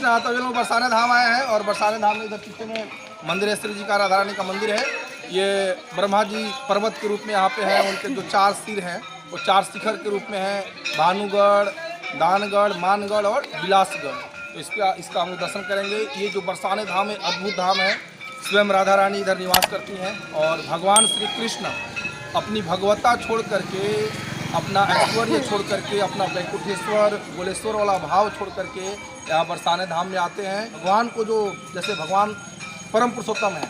कृष्णा। तो हम लोग बरसाने धाम आए हैं और बरसाने धाम में इधर पीछे में मंदिर है, श्री जी का, राधा रानी का मंदिर है। ये ब्रह्मा जी पर्वत के रूप में यहाँ पे है, उनके जो 4 सिर हैं वो 4 शिखर के रूप में है, भानुगढ़, दानगढ़, मानगढ़ और बिलासगढ़। तो इसका हम दर्शन करेंगे। ये जो बरसाने धाम है अद्भुत धाम है। स्वयं राधा रानी इधर निवास करती हैं और भगवान श्री कृष्ण अपनी भगवता छोड़ करके, अपना ऐश्वर्य छोड़ करके, अपना वैकुंठेश्वर गोलेश्वर वाला भाव छोड़ करके यहाँ बरसाने धाम में आते हैं। भगवान को जो, जैसे भगवान परम पुरुषोत्तम है,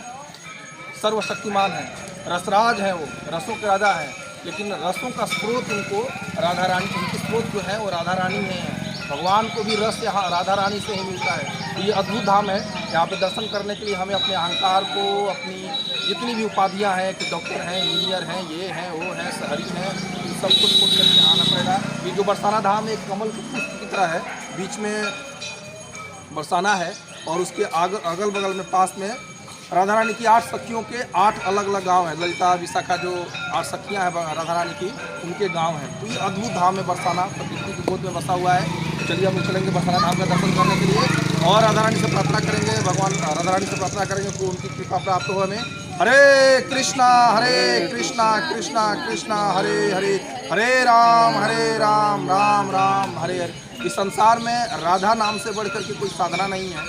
सर्वशक्तिमान है, रसराज है, वो रसों के राजा है, लेकिन रसों का स्रोत उनको राधा रानी, उनकी स्रोत जो है वो राधा रानी में है। भगवान को भी रस यहाँ राधा रानी से ही मिलता है। तो ये अद्भुत धाम है। यहाँ पे दर्शन करने के लिए हमें अपने अहंकार को, अपनी जितनी भी उपाधियाँ हैं कि डॉक्टर हैं, इंजीनियर हैं, ये हैं, वो हैं, शहरी हैं, सब कुछ छोड़ करके आना पड़ेगा। ये जो बरसाना धाम एक कमल के पुष्प की तरह है, बीच में बरसाना है और उसके अगल बगल में पास में राधा रानी की 8 सखियों के 8 अलग अलग गांव हैं। ललिता, विशाखा जो 8 सखियां हैं राधा रानी की, उनके गांव हैं। तो ये अद्भुत धाम है बरसाना, प्रकृति की गोद में बसा हुआ है। तो चलिए हम चलेंगे बरसाना धाम का दर्शन करने के लिए और राधा रानी से प्रार्थना करेंगे, भगवान राधा रानी से प्रार्थना करेंगे कि उनकी कृपा प्राप्त हो हमें। हरे कृष्णा कृष्णा कृष्णा हरे हरे, हरे राम राम राम हरे हरे। इस संसार में राधा नाम से बढ़कर के कोई साधना नहीं है।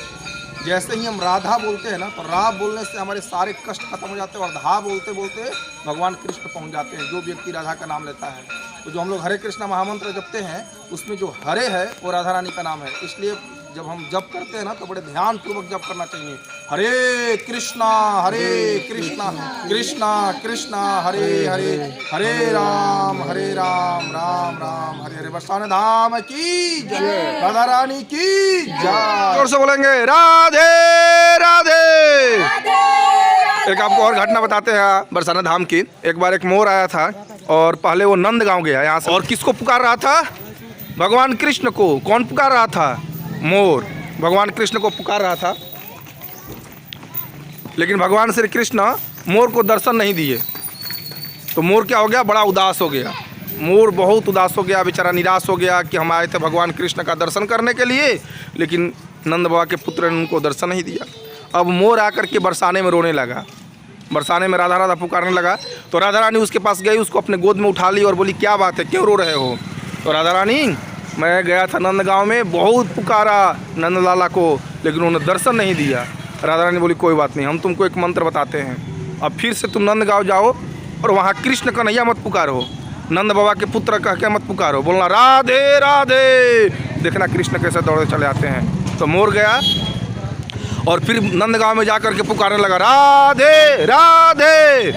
जैसे ही हम राधा बोलते हैं ना, तो रा बोलने से हमारे सारे कष्ट खत्म हो जाते हैं और धा बोलते बोलते भगवान कृष्ण पहुंच जाते हैं, जो व्यक्ति राधा का नाम लेता है। तो जो हम लोग हरे कृष्णा महामंत्र जपते हैं, उसमें जो हरे है वो राधा रानी का नाम है। इसलिए जब हम जप करते हैं ना, तो बड़े ध्यान पूर्वक जप करना चाहिए। हरे कृष्णा कृष्णा कृष्णा हरे हरे, हरे राम राम राम हरे हरे। बरसाने धाम की जय, राधा रानी की जय। जोर से बोलेंगे राधे राधे। एक आपको और घटना बताते हैं बरसाना धाम की। एक बार एक मोर आया था और पहले वो नंद गांव गया यहाँ से, और किसको पुकार रहा था? भगवान कृष्ण को। कौन पुकार रहा था? मोर भगवान कृष्ण को पुकार रहा था। लेकिन भगवान श्री कृष्ण मोर को दर्शन नहीं दिए। तो मोर क्या हो गया? बड़ा उदास हो गया। मोर बहुत उदास हो गया, बेचारा निराश हो गया कि हम आए थे भगवान कृष्ण का दर्शन करने के लिए, लेकिन नंद बाबा के पुत्र ने उनको दर्शन नहीं दिया। अब मोर आकर के बरसाने में रोने लगा, बरसाने में राधा राधा पुकारने लगा। तो राधा रानी उसके पास गई, उसको अपने गोद में उठा ली और बोली क्या बात है, क्यों रो रहे हो? तो राधा रानी, मैं गया था नंद गांव में, बहुत पुकारा नंद लाला को, लेकिन उन्होंने दर्शन नहीं दिया। राधा रानी बोली कोई बात नहीं, हम तुमको एक मंत्र बताते हैं। अब फिर से तुम नंद गांव जाओ और वहाँ कृष्ण कन्हैया मत पुकारो, नंद बाबा के पुत्र कह के मत पुकारो, बोलना राधे राधे। देखना कृष्ण कैसे दौड़े चले आते हैं। तो मोर गया और फिर नंद गांव में जाकर के पुकारने लगा राधे राधे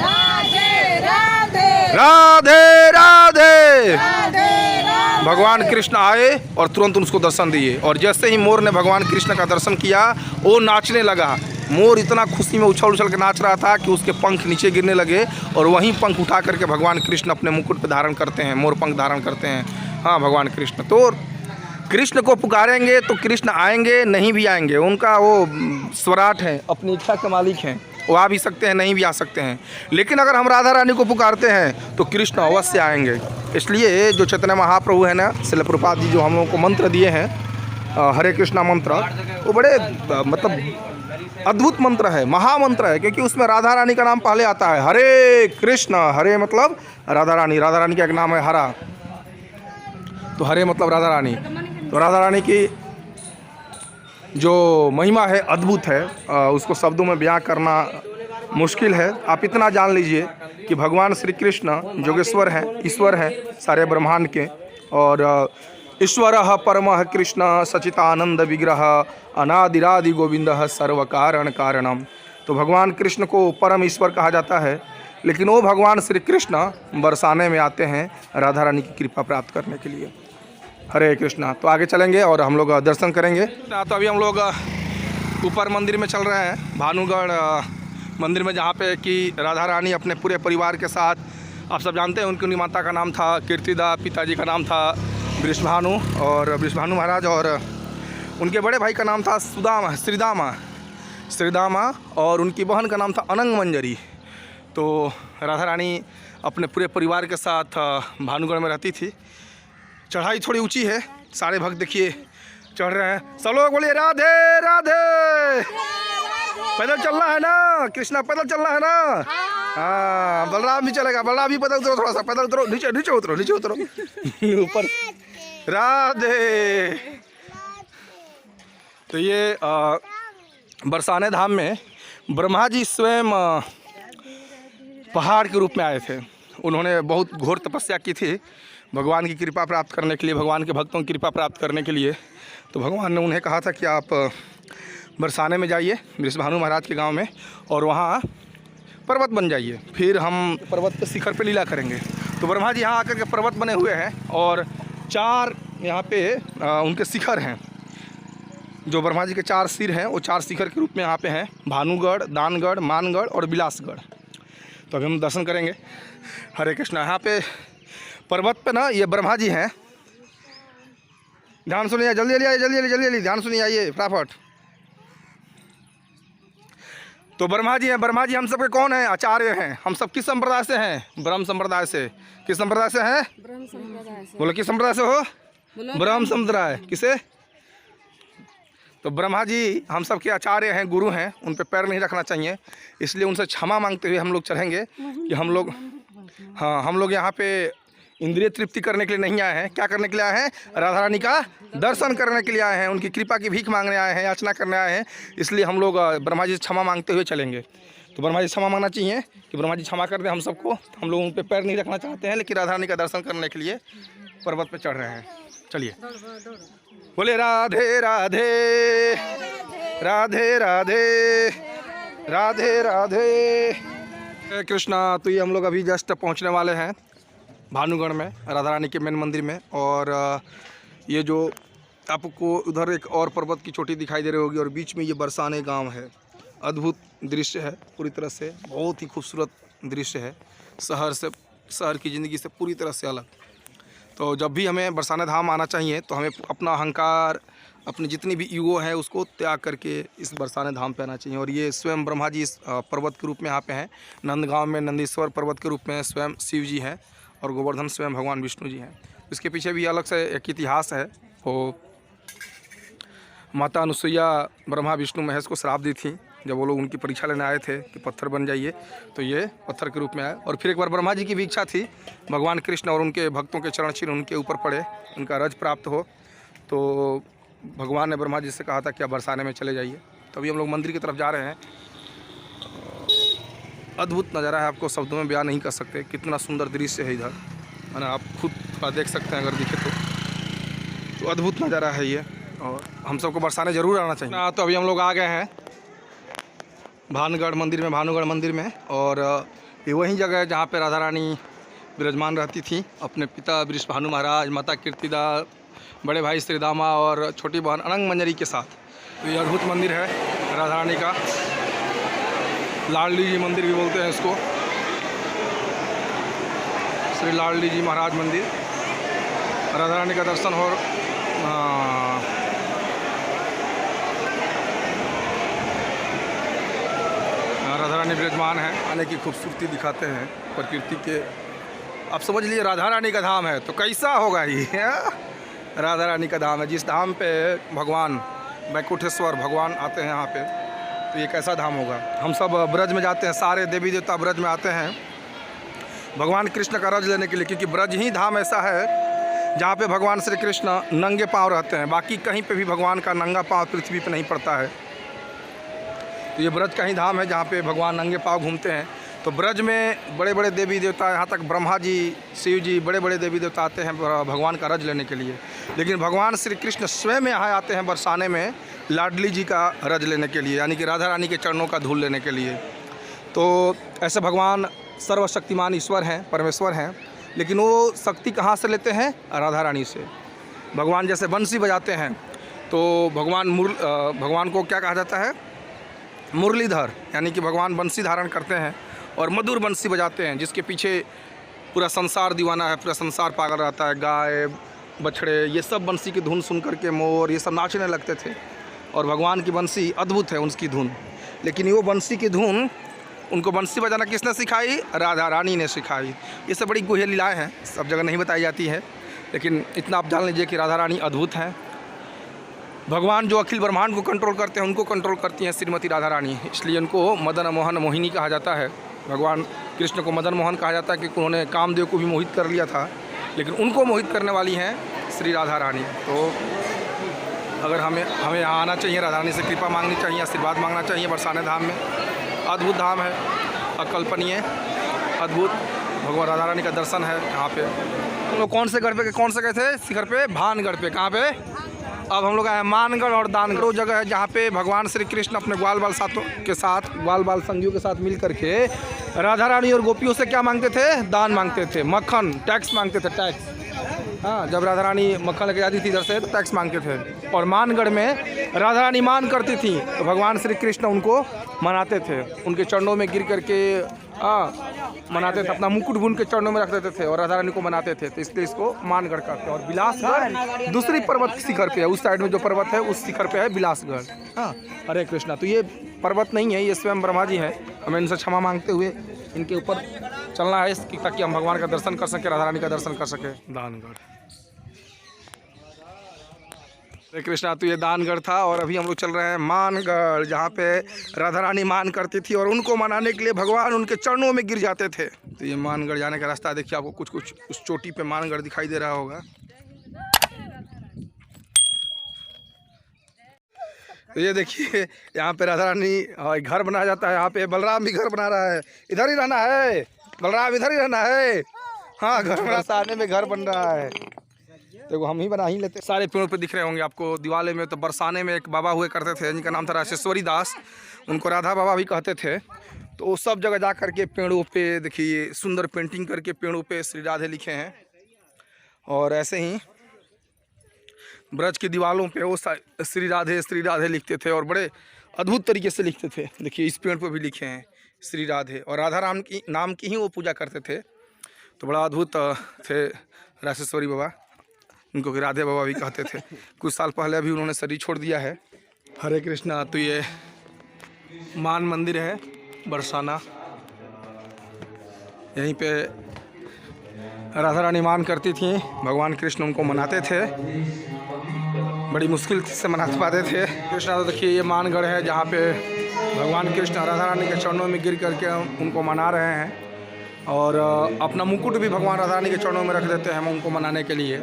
राधे राधे। भगवान कृष्ण आए और तुरंत उसको दर्शन दिए। और जैसे ही मोर ने भगवान कृष्ण का दर्शन किया, वो नाचने लगा। मोर इतना खुशी में उछल उछल के नाच रहा था कि उसके पंख नीचे गिरने लगे और वहीं पंख उठा करके भगवान कृष्ण अपने मुकुट पर धारण करते हैं, मोर पंख धारण करते हैं। हाँ, भगवान कृष्ण तो कृष्ण को पुकारेंगे तो कृष्ण आएंगे, नहीं भी आएंगे, उनका वो स्वराट है, अपनी इच्छा के मालिक हैं। वो आ भी सकते हैं, नहीं भी आ सकते हैं। लेकिन अगर हम राधा रानी को पुकारते हैं तो कृष्ण अवश्य आएंगे। इसलिए जो चैतन्य महाप्रभु है ना, श्रील प्रभुपाद जी जो हम लोगों को मंत्र दिए हैं, हरे कृष्णा मंत्र, वो बड़े मतलब अद्भुत मंत्र है, महामंत्र है, क्योंकि उसमें राधा रानी का नाम पहले आता है। हरे कृष्णा, हरे मतलब राधा रानी, राधा रानी का एक नाम है हरा, तो हरे मतलब राधा रानी। तो राधा रानी की जो महिमा है अद्भुत है, उसको शब्दों में बयां करना मुश्किल है। आप इतना जान लीजिए कि भगवान श्री कृष्ण जोगेश्वर हैं, ईश्वर हैं सारे ब्रह्मांड के। और ईश्वरः परमः कृष्ण सचितानंद विग्रह अनादिरादि गोविंदः सर्व कारण कारणम। तो भगवान कृष्ण को परम ईश्वर कहा जाता है, लेकिन वो भगवान श्री कृष्ण बरसाने में आते हैं राधा रानी की कृपा प्राप्त करने के लिए। हरे कृष्णा। तो आगे चलेंगे और हम लोग दर्शन करेंगे। तो अभी हम लोग ऊपर मंदिर में चल रहे हैं, भानुगढ़ मंदिर में, जहाँ पे कि राधा रानी अपने पूरे परिवार के साथ, आप सब जानते हैं उनकी माता का नाम था कीर्तिदा, पिताजी का नाम था वृषभानु और वृषभानु महाराज, और उनके बड़े भाई का नाम था श्रीदामा और उनकी बहन का नाम था अनंग मंजरी। तो राधा रानी अपने पूरे परिवार के साथ भानुगढ़ में रहती थी। चढ़ाई थोड़ी ऊंची है, सारे भक्त देखिए चढ़ रहे हैं। सब लोग बोलिए राधे राधे। पैदल चलना है ना कृष्णा, पैदल चलना है ना। हाँ बलराम भी चलेगा, बलराम भी पैदल उतरो, थोड़ा सा पैदल उतरो, नीचे नीचे उतरो, नीचे उतरो ऊपर। राधे। तो ये बरसाने धाम में ब्रह्मा जी स्वयं पहाड़ के रूप में आए थे। उन्होंने बहुत घोर तपस्या की थी भगवान की कृपा प्राप्त करने के लिए, भगवान के भक्तों की कृपा प्राप्त करने के लिए। तो भगवान ने उन्हें कहा था कि आप बरसाने में जाइए वृषभानु महाराज के गांव में, और वहाँ पर्वत बन जाइए, फिर हम पर्वत के शिखर पे लीला करेंगे। तो ब्रह्मा जी यहाँ आकर के पर्वत बने हुए हैं, और 4 यहाँ पे उनके शिखर हैं। जो ब्रह्मा जी के 4 सिर हैं वो 4 शिखर के रूप में यहाँ पे हैं, भानुगढ़, दानगढ़, मानगढ़ और बिलासगढ़। तो अभी हम दर्शन करेंगे। हरे कृष्णा। यहाँ पे पर्वत पे ना ये ब्रह्मा जी हैं। ध्यान सुनिए, जल्दी जल्दी आइए, जल्दी जल्दी जल्दी जल्दी ध्यान सुनिए, आइए फटाफट। तो ब्रह्मा जी हैं। ब्रह्मा जी हम सबके कौन हैं? आचार्य हैं। हम सब किस संप्रदाय से हैं? ब्रह्म संप्रदाय से। किस संप्रदाय से हैं? ब्रह्म संप्रदाय से। बोलो किस संप्रदाय से हो? ब्रह्म संप्रदाय। किसे? तो ब्रह्मा जी हम सब के आचार्य हैं, गुरु हैं, उन पे पैर नहीं रखना चाहिए, इसलिए उनसे क्षमा मांगते हुए हम लोग चढ़ेंगे कि हम लोग, हाँ हम लोग यहाँ पे इंद्रिय तृप्ति करने के लिए नहीं आए हैं। क्या करने के लिए आए हैं? राधा रानी का दर्शन करने के लिए आए हैं, उनकी कृपा की भीख मांगने आए हैं, याचना करने आए हैं। इसलिए हम लोग ब्रह्मा जी से क्षमा मांगते हुए चलेंगे। तो ब्रह्मा जी क्षमा मांगना चाहिए कि ब्रह्मा जी क्षमा कर दें हम सबको। हम लोग उन पर पैर नहीं रखना चाहते हैं, लेकिन राधा रानी का दर्शन करने के लिए पर्वत पर चढ़ रहे हैं। चलिए बोले राधे राधे राधे राधे राधे राधे कृष्णा। तो ये हम लोग अभी जस्ट पहुंचने वाले हैं भानुगढ़ में, राधा रानी के मेन मंदिर में। और ये जो आपको उधर एक और पर्वत की चोटी दिखाई दे रही होगी, और बीच में ये बरसाने गांव है। अद्भुत दृश्य है, पूरी तरह से बहुत ही खूबसूरत दृश्य है, शहर की ज़िंदगी से पूरी तरह से अलग। तो जब भी हमें बरसाने धाम आना चाहिए तो हमें अपना अहंकार, अपनी जितनी भी ईगो है उसको त्याग करके इस बरसाने धाम पे आना चाहिए। और ये स्वयं ब्रह्मा जी इस पर्वत के रूप में यहाँ पे हैं। नंदगांव में नंदीश्वर पर्वत के रूप में स्वयं शिव जी हैं, और गोवर्धन स्वयं भगवान विष्णु जी हैं। इसके पीछे भी अलग से एक इतिहास है। वो माता अनुसुईया ब्रह्मा विष्णु महेश को श्राप दी थी जब वो लोग उनकी परीक्षा लेने आए थे कि पत्थर बन जाइए, तो ये पत्थर के रूप में आए। और फिर एक बार ब्रह्मा जी की भी इच्छा थी भगवान कृष्ण और उनके भक्तों के चरण छीन उनके ऊपर पड़े, उनका रज प्राप्त हो। तो भगवान ने ब्रह्मा जी से कहा था कि आप बरसाने में चले जाइए। तो अभी हम लोग मंदिर की तरफ जा रहे हैं। अद्भुत नज़ारा है, आपको शब्दों में बयान नहीं कर सकते कितना सुंदर दृश्य है इधर, है ना। आप खुद थोड़ा देख सकते हैं अगर दिखे तो अद्भुत नज़ारा है ये, और हम सबको बरसाने ज़रूर आना चाहिए। तो अभी हम लोग आ गए हैं भानुगढ़ मंदिर में, भानुगढ़ मंदिर में। और ये वही जगह है जहाँ पे राधा रानी विराजमान रहती थी अपने पिता वृषभानु महाराज, माता कीर्तिदा, बड़े भाई श्रीदामा और छोटी बहन अनंग मंजरी के साथ। तो ये अद्भुत मंदिर है राधा रानी का, लाडली जी मंदिर भी बोलते हैं इसको, श्री लाडली जी महाराज मंदिर। राधा रानी का दर्शन हो, राधा रानी विराजमान है, आने की खूबसूरती दिखाते हैं प्रकृति के। आप समझ लीजिए राधा रानी का धाम है तो कैसा होगा ये, राधा रानी का धाम है। जिस धाम पे भगवान वैकुंठेश्वर भगवान आते हैं यहाँ पे, तो ये कैसा धाम होगा। हम सब ब्रज में जाते हैं, सारे देवी देवता ब्रज में आते हैं भगवान कृष्ण का रज लेने के लिए, क्योंकि ब्रज ही धाम ऐसा है जहाँ पे भगवान श्री कृष्ण नंगे पाँव रहते हैं। बाकी कहीं पे भी भगवान का नंगा पाँव पृथ्वी पे नहीं पड़ता है। तो ये ब्रज का ही धाम है जहाँ पे भगवान नंगे पाँव घूमते हैं। तो ब्रज में बड़े बड़े देवी देवता, यहाँ तक ब्रह्मा जी, शिव जी, बड़े बड़े देवी देवता आते हैं भगवान का रज लेने के लिए। लेकिन भगवान श्री कृष्ण स्वयं यहाँ आते हैं बरसाने में लाडली जी का रज लेने के लिए, यानी कि राधा रानी के चरणों का धूल लेने के लिए। तो ऐसे भगवान सर्वशक्तिमान ईश्वर हैं, परमेश्वर हैं, लेकिन वो शक्ति कहाँ से लेते हैं? राधा रानी से। भगवान जैसे बंसी बजाते हैं तो भगवान को क्या कहा जाता है? मुरलीधर, यानी कि भगवान बंसी धारण करते हैं और मधुर बंसी बजाते हैं, जिसके पीछे पूरा संसार दीवाना है, पूरा संसार पागल रहता है। गाय, बछड़े, ये सब बंसी की धुन सुन करके मोर ये सब नाचने लगते थे। और भगवान की बंसी अद्भुत है उनकी धुन, लेकिन वो बंसी की धुन उनको बंसी बजाना किसने सिखाई? राधा रानी ने सिखाई। ये सब बड़ी गुह्य लीलाएँ हैं, सब जगह नहीं बताई जाती है, लेकिन इतना आप जान लीजिए कि राधा रानी अद्भुत हैं। भगवान जो अखिल ब्रह्मांड को कंट्रोल करते हैं उनको कंट्रोल करती हैं श्रीमती राधा रानी, इसलिए उनको मदन मोहन मोहिनी कहा जाता है। भगवान कृष्ण को मदन मोहन कहा जाता है क्योंकि उन्होंने कामदेव को भी मोहित कर लिया था, लेकिन उनको मोहित करने वाली हैं श्री राधा रानी। तो अगर हमें यहाँ आना चाहिए, राधा रानी से कृपा मांगनी चाहिए, आशीर्वाद मांगना चाहिए। बरसाने धाम में अद्भुत धाम है, अकल्पनीय अद्भुत भगवान राधा रानी का दर्शन है यहाँ पे। हम लोग कौन से गए थे शिखर पे? भानगढ़ पे। कहाँ पे? अब हम लोग आए मानगढ़ और दानगढ़। वो जगह है जहाँ पे भगवान श्री कृष्ण अपने ग्वाल बाल संगियों के साथ मिल करके राधा रानी और गोपियों से क्या मांगते थे? दान मांगते थे, मक्खन, टैक्स मांगते थे, टैक्स। हाँ, जब राधा रानी मक्खन लेके जाती थी इधर से तो टैक्स मांगते थे। और मानगढ़ में राधा रानी मान करती थी तो भगवान श्री कृष्ण उनको मनाते थे, उनके चरणों में गिर करके मनाते थे, अपना मुकुट बुन के चरणों में रख देते थे और राधा रानी को मनाते थे। तो इसलिए इसको मानगढ़ कहते हैं। और बिलासगढ़ दूसरी पर्वत शिखर पे है, उस साइड में जो पर्वत है उस शिखर पे है बिलासगढ़। हाँ, हरे कृष्णा। तो ये पर्वत नहीं है, ये स्वयं ब्रह्मा जी है। हमें इनसे क्षमा मांगते हुए इनके ऊपर चलना है ताकि हम भगवान का दर्शन कर सकें, राधा रानी का दर्शन कर सकें। दानगढ़, हरे कृष्णा। तो ये दानगढ़ था और अभी हम लोग चल रहे हैं मानगढ़, जहाँ पे राधा रानी मान करती थी और उनको मनाने के लिए भगवान उनके चरणों में गिर जाते थे। तो ये मानगढ़ जाने का रास्ता देखिए, आपको कुछ कुछ उस चोटी पे मानगढ़ दिखाई दे रहा होगा। तो ये देखिए यहाँ पे राधा रानी घर बनाया जाता है। यहाँ पे बलराम भी घर बना रहा है, इधर ही रहना है बलराम, इधर ही रहना है। हाँ, घर बरसाने में घर बन रहा है, देखो हम ही बना ही लेते। सारे पेड़ों पे दिख रहे होंगे आपको दिवाले में। तो बरसाने में एक बाबा हुए करते थे जिनका नाम था राजेश्वरी दास, उनको राधा बाबा भी कहते थे। तो वो सब जगह जा करके पेड़ों पे देखिए सुंदर पेंटिंग करके पेड़ों पे श्री राधे लिखे हैं। और ऐसे ही ब्रज की दीवारों पे वो श्री राधे लिखते थे और बड़े अद्भुत तरीके से लिखते थे। देखिए इस पेड़ पर भी लिखे हैं श्री राधे, और राधा राम की नाम की ही वो पूजा करते थे। तो बड़ा अद्भुत थे राजेश्वरी बाबा, उनको कि राधे बाबा भी कहते थे। कुछ साल पहले अभी उन्होंने शरीर छोड़ दिया है। हरे कृष्णा। तो ये मान मंदिर है बरसाना, यहीं पे राधा रानी मान करती थी, भगवान कृष्ण उनको मनाते थे, बड़ी मुश्किल से मना पाते थे। कृष्णा। तो देखिए ये मानगढ़ है जहाँ पे भगवान कृष्ण राधा रानी के चरणों में गिर करके उनको मना रहे हैं और अपना मुकुट भी भगवान राधा रानी के चरणों में रख देते हैं हम उनको मनाने के लिए।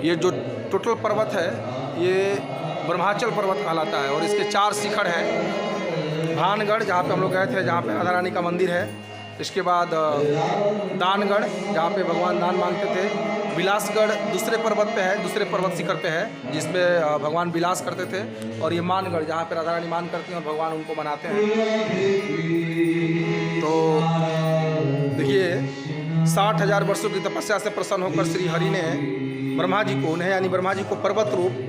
ये जो टोटल पर्वत है ये ब्रह्माचल पर्वत कहलाता है और इसके 4 शिखर हैं। भानगढ़ जहाँ पे हम लोग गए थे, जहाँ पे राधा रानी का मंदिर है। इसके बाद दानगढ़ जहाँ पे भगवान दान मांगते थे। बिलासगढ़ दूसरे पर्वत पे है, दूसरे पर्वत शिखर पे है जिसमें भगवान बिलास करते थे। और ये मानगढ़ जहाँ पे राधा रानी मान करती हैं और भगवान उनको मनाते हैं। तो देखिए 60,000 वर्षों की तपस्या से प्रसन्न होकर श्री हरि ने ब्रह्मा जी को, उन्हें यानी ब्रह्मा जी को पर्वत रूप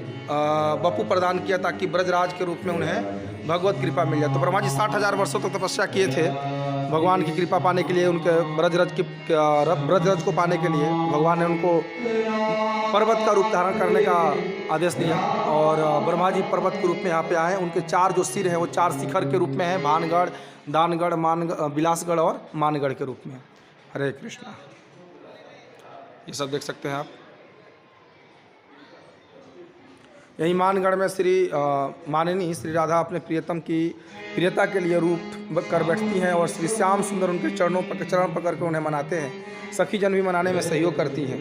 बपू प्रदान किया ताकि ब्रजराज के रूप में उन्हें भगवत कृपा मिल जाए। तो ब्रह्मा जी 60,000 वर्षों तक तपस्या किए थे भगवान की कृपा पाने के लिए। उनके ब्रजरज को पाने के लिए भगवान ने उनको पर्वत का रूप धारण करने का आदेश दिया और ब्रह्मा जी पर्वत के रूप में यहाँ पे आए। उनके 4 जो सिर हैं वो 4 शिखर के रूप में हैं, भानगढ़, दानगढ़, बिलासगढ़ और मानगढ़ के रूप में। हरे कृष्णा। ये सब देख सकते हैं आप। यही मानगढ़ में माननी श्री राधा अपने प्रियतम की प्रियता के लिए रूप कर बैठती हैं और श्री श्याम सुंदर उनके चरण पकड़ कर उन्हें मनाते हैं। सखी जन भी मनाने में सहयोग करती हैं।